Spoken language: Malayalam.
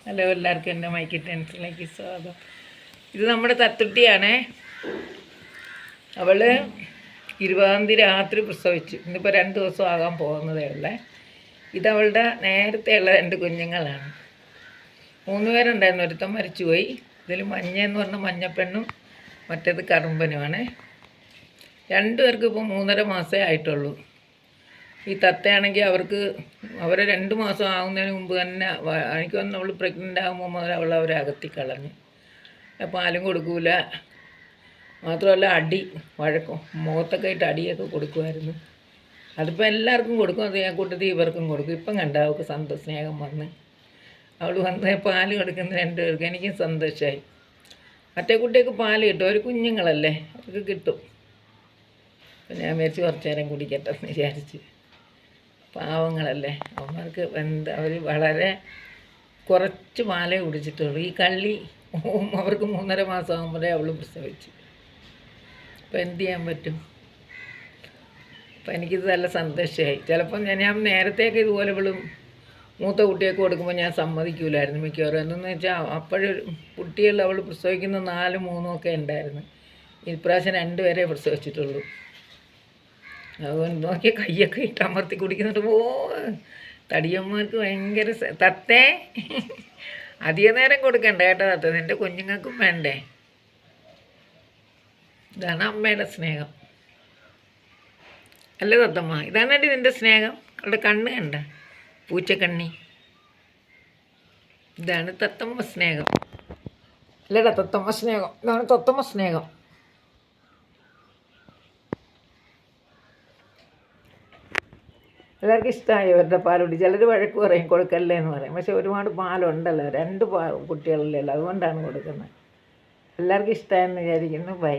ഹലോ, എല്ലാവർക്കും എൻ്റെ മൈക്ക് ടെൻസിലേക്ക് സ്വാഗതം. ഇത് നമ്മുടെ തത്തുട്ടിയാണേ. അവൾ 20-ാം തീയതി രാത്രി പ്രസവിച്ചു. ഇന്നിപ്പോൾ 2 ദിവസം ആകാൻ പോകുന്നതേ ഉള്ളേ. ഇതവളുടെ നേരത്തെയുള്ള 2 കുഞ്ഞുങ്ങളാണ്. 3 പേരുണ്ടായിരുന്നു. ഒരുത്തൻ മരിച്ചുപോയി. ഇതിൽ മഞ്ഞയെന്ന് പറഞ്ഞ മഞ്ഞപ്പെണ്ണും മറ്റേത് കറുമ്പനുമാണ്. 2 പേർക്ക് ഇപ്പോൾ 3.5 മാസമേ ആയിട്ടുള്ളൂ. ഈ തത്തയാണെങ്കിൽ അവരെ 2 മാസം ആകുന്നതിന് മുമ്പ് തന്നെ എനിക്ക് വന്ന് അവൾ പ്രഗ്നൻ്റ് ആകുമ്പോൾ മുതൽ അവരെ അകത്തി കളഞ്ഞു. പാലും കൊടുക്കൂല, മാത്രമല്ല വഴക്കും മുഖത്തൊക്കെ ആയിട്ട് അടിയൊക്കെ കൊടുക്കുമായിരുന്നു. അതിപ്പോൾ എല്ലാവർക്കും കൊടുക്കും. അത് ഞാൻ കൂട്ടത്തിൽ ഇവർക്കും കൊടുക്കും. ഇപ്പം കണ്ട അവൾക്ക് സ്നേഹം വന്ന് അവൾ വന്ന് പാല് കൊടുക്കുന്ന 2 പേർക്ക് എനിക്കും സന്തോഷമായി. മറ്റേ കുട്ടിയൊക്കെ പാല് കിട്ടും, ഒരു കുഞ്ഞുങ്ങളല്ലേ, അവർക്ക് കിട്ടും. അപ്പം ഞാൻ വിചാരിച്ച് കുറച്ച് നേരം കുടിക്കട്ടെ എന്ന് വിചാരിച്ച്. പാവങ്ങളല്ലേ, അവന്മാർക്ക് അവർ വളരെ കുറച്ച് പാലേ കുടിച്ചിട്ടുള്ളൂ. ഈ കള്ളി അവർക്ക് 3.5 മാസം ആകുമ്പോഴേ അവൾ പ്രസവിച്ചു. അപ്പോൾ എന്ത് ചെയ്യാൻ പറ്റും? അപ്പം എനിക്കിത് നല്ല സന്തോഷമായി. ചിലപ്പം ഞാൻ നേരത്തേക്ക് ഇതുപോലെ ഇവളും മൂത്ത കുട്ടിയൊക്കെ കൊടുക്കുമ്പോൾ ഞാൻ സമ്മതിക്കൂലായിരുന്നു മിക്കവാറും. എന്തെന്ന് വെച്ചാൽ അപ്പോഴും കുട്ടികൾ അവൾ പ്രസവിക്കുന്ന 4, 3 ഒക്കെ ഉണ്ടായിരുന്നു. ഇപ്രാവശ്യം 2 പേരെ പ്രസവിച്ചിട്ടുള്ളൂ. അതുകൊണ്ട് നോക്കിയ കയ്യൊക്കെ ഇട്ട് അമർത്തി കുടിക്കുന്നുണ്ട്. തടിയന്മാർക്ക് ഭയങ്കര തത്തേ അധിക നേരം കൊടുക്കണ്ട കേട്ടോ. തത്ത നിൻ്റെ കുഞ്ഞുങ്ങൾക്കും വേണ്ടേ. ഇതാണ് അമ്മയുടെ സ്നേഹം അല്ലേ തത്തമ്മ? ഇതാണടി നിൻ്റെ സ്നേഹം. അവളുടെ കണ്ണ് കണ്ട, പൂച്ചക്കണ്ണി. ഇതാണ് തത്തമ്മ സ്നേഹം അല്ലേടാ, തത്തമ്മ സ്നേഹം. ഇതാണ് തത്തമ്മ സ്നേഹം. എല്ലാവർക്കും ഇഷ്ടമായി ഇവരുടെ പാലുകുടി. ചിലർ വഴക്ക് പറയും കൊടുക്കല്ലേ എന്ന് പറയും. പക്ഷെ ഒരുപാട് പാലുണ്ടല്ലോ, 2 കുട്ടികളല്ലേ ഉള്ളൂ, അതുകൊണ്ടാണ് കൊടുക്കുന്നത്. എല്ലാവർക്കും ഇഷ്ടമായെന്ന് വിചാരിക്കുന്നു. ബൈ.